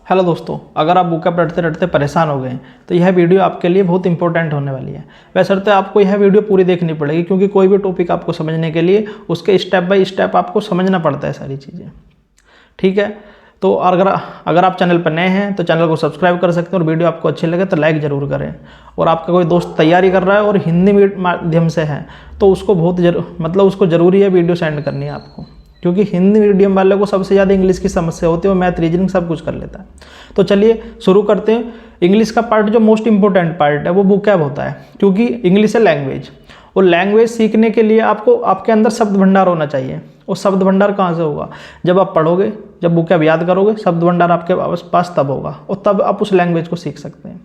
Hello दोस्तों, अगर आप बुक पढ़ते पढ़ते परेशान हो गए तो यह वीडियो आपके लिए बहुत इंपॉर्टेंट होने वाली है। वैसे आपको यह वीडियो पूरी देखनी पड़ेगी क्योंकि कोई भी टॉपिक आपको समझने के लिए उसके स्टेप बाय स्टेप आपको समझना पड़ता है सारी चीज़ें। ठीक है, तो अगर आप चैनल पर नए हैं तो चैनल को सब्सक्राइब कर सकते हैं और वीडियो आपको अच्छी लगे तो लाइक ज़रूर करें। और आपका कोई दोस्त तैयारी कर रहा है और हिंदी माध्यम से है तो उसको उसको ज़रूरी है वीडियो सेंड करनी है आपको, क्योंकि हिंदी मीडियम वाले को सबसे ज़्यादा इंग्लिश की समस्या होती है। वो मैथ रीजनिंग सब कुछ कर लेता है। तो चलिए शुरू करते हैं। इंग्लिश का पार्ट जो मोस्ट इंपॉर्टेंट पार्ट है वो वोकैब होता है, क्योंकि इंग्लिश है लैंग्वेज और लैंग्वेज सीखने के लिए आपको आपके अंदर शब्द भंडार होना चाहिए। और शब्द भंडार कहाँ से होगा? जब आप पढ़ोगे, जब वोकैब याद करोगे, शब्द भंडार आपके पास तब होगा और तब आप उस लैंग्वेज को सीख सकते हैं।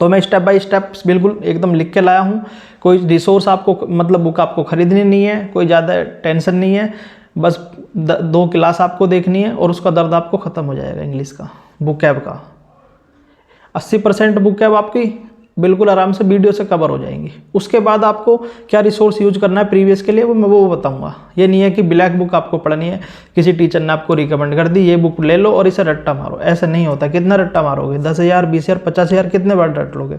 तो मैं स्टेप बाय स्टेप बिल्कुल एकदम लिख के लाया हूँ। कोई रिसोर्स आपको बुक आपको खरीदनी नहीं है, कोई ज़्यादा टेंशन नहीं है। बस 2 क्लास आपको देखनी है और उसका दर्द आपको ख़त्म हो जाएगा। इंग्लिश का वोकैब का 80% वोकैब आपकी बिल्कुल आराम से वीडियो से कवर हो जाएंगी। उसके बाद आपको क्या रिसोर्स यूज करना है प्रीवियस के लिए वो बताऊंगा। ये नहीं है कि ब्लैक बुक आपको पढ़नी है, किसी टीचर ने आपको रिकमेंड कर दी ये बुक ले लो और इसे रट्टा मारो। ऐसा नहीं होता। कितना रट्टा मारोगे? 10,000, 20,000, 50,000 कितने बार रट लोगे?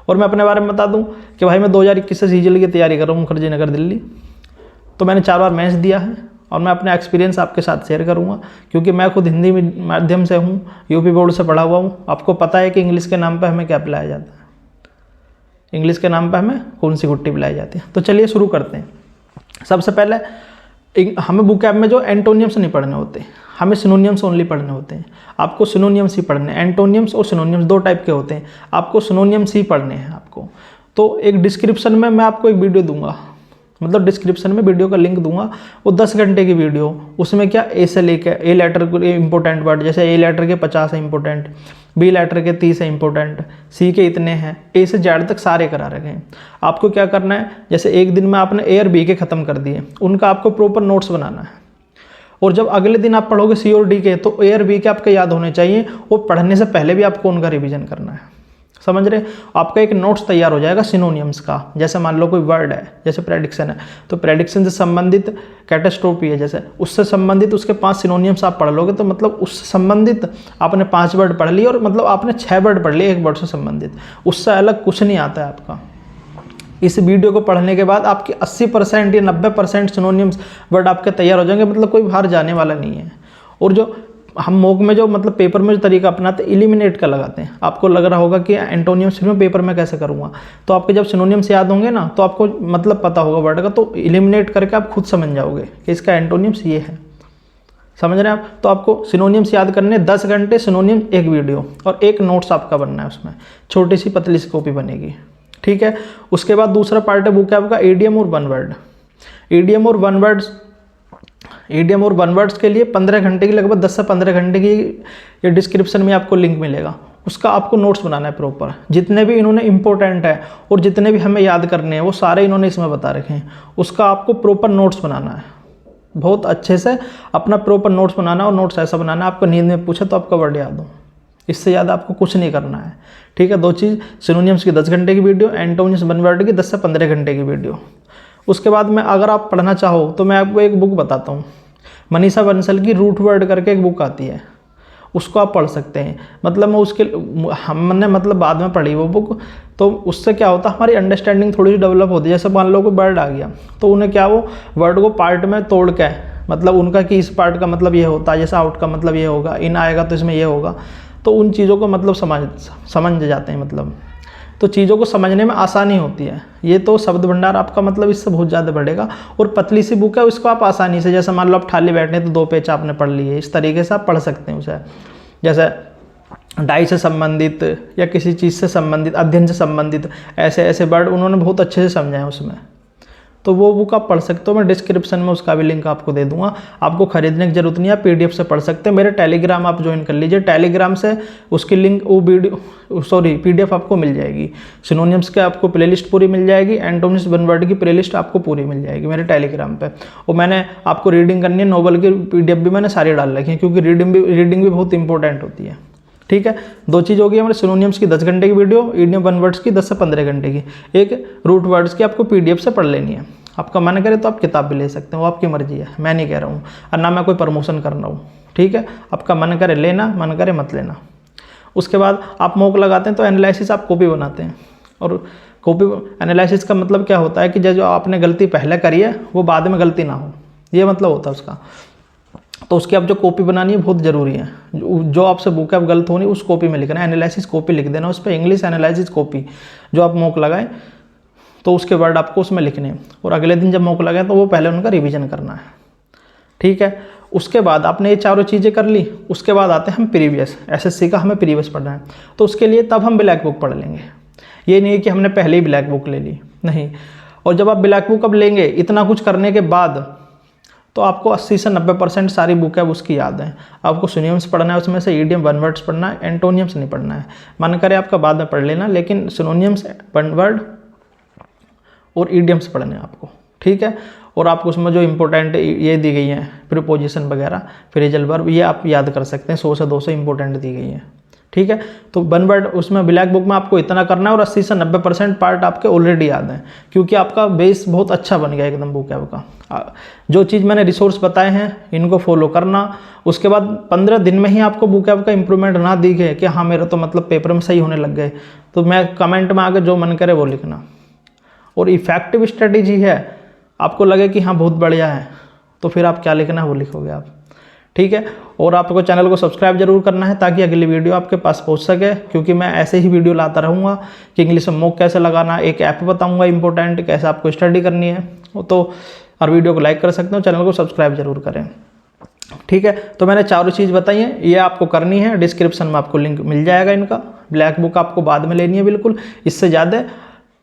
और मैं अपने बारे में बता दूँ कि भाई मैं 2021 से सीजीएल की तैयारी कर रहा हूँ, मुखर्जी नगर दिल्ली। तो मैंने 4 बार मेंस दिया है और मैं अपना एक्सपीरियंस आपके साथ शेयर करूंगा, क्योंकि मैं खुद हिंदी माध्यम से हूं, यूपी बोर्ड से पढ़ा हुआ हूं। आपको पता है कि इंग्लिश के नाम पे हमें क्या पिलाया जाता है, इंग्लिश के नाम पे हमें कौन सी गुट्टी पिलाई जाती है। तो चलिए शुरू करते हैं। सबसे पहले हमें वोकैब में जो एंटोनियम्स नहीं पढ़ने होते, हमें सिनोनियम्स ओनली पढ़ने होते हैं। आपको सिनोनियम्स ही पढ़ने, एंटोनियम्स और सिनोनियम्स 2 टाइप के होते हैं। आपको सिनोनियम्स ही पढ़ने हैं आपको। तो एक डिस्क्रिप्शन में मैं आपको एक वीडियो दूंगा, डिस्क्रिप्शन में वीडियो का लिंक दूंगा। वो 10 घंटे की वीडियो, उसमें क्या ए से लेकर ए लेटर के इंपॉर्टेंट वर्ड, जैसे ए लेटर के 50 है इंपॉर्टेंट, बी लेटर के 30 है इंपॉर्टेंट, सी के इतने हैं, ए से जेड तक सारे करा रखे हैं। आपको क्या करना है, जैसे एक दिन में आपने ए और बी के ख़त्म कर दिए, उनका आपको प्रॉपर नोट्स बनाना है। और जब अगले दिन आप पढ़ोगे सी और डी के, तो ए और बी के आपके याद होने चाहिए और पढ़ने से पहले भी आपको उनका रिविजन करना है। समझ रहे? आपका एक नोट्स तैयार हो जाएगा सिनोनियम्स का। जैसे मान लो कोई वर्ड है, जैसे प्रेडिक्शन है, तो प्रेडिक्शन से संबंधित कैटास्ट्रोफी है, जैसे उससे संबंधित उसके 5 सिनोनियम्स आप पढ़ लोगे, तो उससे संबंधित आपने 5 वर्ड पढ़ लिए और आपने 6 वर्ड पढ़ लिए एक वर्ड से संबंधित। उससे अलग कुछ नहीं आता है आपका। इस वीडियो को पढ़ने के बाद आपके 80% या 90% सिनोनियम्स वर्ड आपके तैयार हो जाएंगे। कोई बाहर जाने वाला नहीं है। और जो हम मॉक में जो पेपर में जो तरीका अपनाते हैं, एलिमिनेट का लगाते हैं। आपको लग रहा होगा कि एंटोनियम्स में पेपर में कैसे करूँगा, तो आपके जब सिनोनियम्स याद होंगे ना, तो आपको पता होगा वर्ड का, तो एलिमिनेट करके आप खुद समझ जाओगे कि इसका एंटोनियम्स ये है। समझ रहे हैं आप? तो आपको सिनोनियम्स याद करने 10 घंटे, सिनोनियम एक वीडियो और एक नोट्स आपका बनना है। उसमें छोटी सी पतली सी कॉपी बनेगी। ठीक है। उसके बाद दूसरा पार्ट है वोकैब का ईडियम और वन वर्ड। ईडियम और वन वर्ड्स के लिए 15 घंटे की, लगभग 10 से 15 घंटे की ये डिस्क्रिप्शन में आपको लिंक मिलेगा। उसका आपको नोट्स बनाना है प्रॉपर। जितने भी इन्होंने इंपॉर्टेंट है और जितने भी हमें याद करने हैं वो सारे इन्होंने इसमें बता रखे हैं। उसका आपको प्रॉपर नोट्स बनाना है, बहुत अच्छे से अपना प्रॉपर नोट्स बनाना। और नोट्स ऐसा बनाना है आपको नींद में पूछे तो आपका वर्ड याद हो। इससे ज़्यादा आपको कुछ नहीं करना है। ठीक है। 2 चीज़, सिनोनियम्स की 10 घंटे की वीडियो, एंटोनियम्स वन वर्ड की 10 से 15 घंटे की वीडियो। उसके बाद में अगर आप पढ़ना चाहो तो मैं आपको एक बुक बताता हूँ, मनीषा बंसल की रूट वर्ड करके एक बुक आती है, उसको आप पढ़ सकते हैं। हमने बाद में पढ़ी वो बुक, तो उससे क्या होता है, हमारी अंडरस्टैंडिंग थोड़ी सी डेवलप होती है। जैसे मान लो कोई वर्ड आ गया तो उन्हें क्या, वो वर्ड को पार्ट में तोड़ के, उनका कि इस पार्ट का ये होता है, जैसे आउट का ये होगा, इन आएगा तो इसमें ये होगा, तो उन चीज़ों को समझ जाते हैं। तो चीज़ों को समझने में आसानी होती है। ये तो शब्द भंडार आपका इससे बहुत ज़्यादा बढ़ेगा। और पतली सी बुक है, उसको आप आसानी से, जैसे मान लो आप खाली बैठने तो 2 पेज आपने पढ़ लिए, इस तरीके से आप पढ़ सकते हैं उसे। जैसे डाई से संबंधित या किसी चीज़ से संबंधित, अध्ययन से संबंधित, ऐसे ऐसे वर्ड उन्होंने बहुत अच्छे से समझाए उसमें। तो वो बुक आप पढ़ सकते हो। मैं डिस्क्रिप्शन में उसका भी लिंक आपको दे दूंगा। आपको खरीदने की जरूरत नहीं है, आप PDF से पढ़ सकते हैं। मेरे टेलीग्राम आप ज्वाइन कर लीजिए, टेलीग्राम से उसकी लिंक, PDF आपको मिल जाएगी। सिनोनियम्स के आपको प्लेलिस्ट पूरी मिल जाएगी, एंटोनियम्स वन वर्ड की प्लेलिस्ट आपको पूरी मिल जाएगी मेरे टेलीग्राम पे। और मैंने आपको रीडिंग करनी है, नोवेल की PDF भी मैंने सारी डाल रखी है, क्योंकि रीडिंग भी बहुत इंपॉर्टेंट होती है। ठीक है। 2 चीज़ होगी हमारे सिनोनियम्स की 10 घंटे की वीडियो, ईडियम वन वर्ड्स की 10 से 15 घंटे की, एक रूट वर्ड्स की आपको PDF से पढ़ लेनी है। आपका मन करे तो आप किताब भी ले सकते हैं, वो आपकी मर्जी है, मैं नहीं कह रहा हूँ, और ना मैं कोई प्रमोशन कर रहा हूँ। ठीक है, आपका मन करे लेना, मन करे मत लेना। उसके बाद आप मॉक लगाते हैं तो एनालिसिस आप कॉपी बनाते हैं, और कॉपी एनालिसिस का मतलब क्या होता है कि जो आपने गलती पहले करी है वो बाद में गलती ना हो, ये मतलब होता है उसका। तो उसकी आप जो कॉपी बनानी है बहुत ज़रूरी है, जो आपसे बुक ऐप गलत होनी उस कॉपी में लिखना है, एनालिसिस कॉपी लिख देना उस पर, इंग्लिश एनालिसिस कॉपी। जो आप मॉक लगाएं तो उसके वर्ड आपको उसमें लिखने हैं, और अगले दिन जब मॉक लगाएं तो वो पहले उनका रिवीजन करना है। ठीक है, उसके बाद आपने ये चारों चीज़ें कर ली, उसके बाद आते हैं हम प्रीवियस, एसएससी का हमें प्रीवियस पढ़ना है। तो उसके लिए तब हम ब्लैक बुक पढ़ लेंगे, ये नहीं है कि हमने पहले ही ब्लैक बुक ले ली, नहीं। और जब आप ब्लैक बुक अब लेंगे इतना कुछ करने के बाद, तो आपको 80 से 90% सारी बुक है उसकी याद है। आपको सिनोनिम्स पढ़ना है, उसमें से ईडियम वन वर्ड्स पढ़ना है, एंटोनियम्स नहीं पढ़ना है। मन करे आपका बाद में पढ़ लेना, लेकिन सिनोनिम्स, वन वर्ड और ईडियम्स पढ़ने हैं आपको। ठीक है, और आपको उसमें जो इंपॉर्टेंट ये दी गई हैं प्रीपोजिशन वगैरह, फ्रेजल वर्ब, ये आप याद कर सकते हैं, 100 से 200 इंपॉर्टेंट दी गई हैं। ठीक है, तो वन वर्ड उसमें ब्लैक बुक में आपको इतना करना है, और 80 से 90% पार्ट आपके ऑलरेडी याद हैं, क्योंकि आपका बेस बहुत अच्छा बन गया एकदम बुक ऐप का। जो चीज़ मैंने रिसोर्स बताए हैं इनको फॉलो करना, उसके बाद 15 दिन में ही आपको बुक ऐप का इंप्रूवमेंट ना दिखे कि हाँ मेरा तो मतलब पेपर में सही होने लग गए, तो मैं कमेंट में आके जो मन करे वो लिखना। और इफेक्टिव स्ट्रेटेजी है, आपको लगे कि हाँ बहुत बढ़िया है, तो फिर आप क्या लिखना है वो लिखोगे आप। ठीक है, और आपको चैनल को सब्सक्राइब जरूर करना है ताकि अगली वीडियो आपके पास पहुंच सके, क्योंकि मैं ऐसे ही वीडियो लाता रहूँगा कि इंग्लिश में मॉक कैसे लगाना, एक ऐप बताऊँगा इंपॉर्टेंट, कैसे आपको स्टडी करनी है। तो और वीडियो को लाइक कर सकते हो, चैनल को सब्सक्राइब जरूर करें। ठीक है, तो मैंने चारों चीज़ बताई हैं, ये आपको करनी है। डिस्क्रिप्शन में आपको लिंक मिल जाएगा इनका। ब्लैक बुक आपको बाद में लेनी है बिल्कुल, इससे ज़्यादा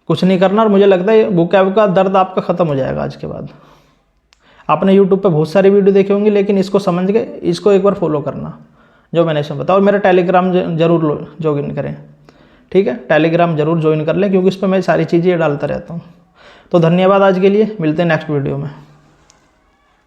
कुछ नहीं करना। और मुझे लगता है बुक ऐप का दर्द आपका ख़त्म हो जाएगा आज के बाद। आपने यूट्यूब पे बहुत सारी वीडियो देखे होंगे, लेकिन इसको समझ के इसको एक बार फॉलो करना जो मैंने इसमें बताया। और मेरा टेलीग्राम जरूर ज्वाइन करें। ठीक है, टेलीग्राम जरूर ज्वाइन कर लें, क्योंकि इस पर मैं सारी चीज़ें डालता रहता हूँ। तो धन्यवाद आज के लिए, मिलते हैं नेक्स्ट वीडियो में।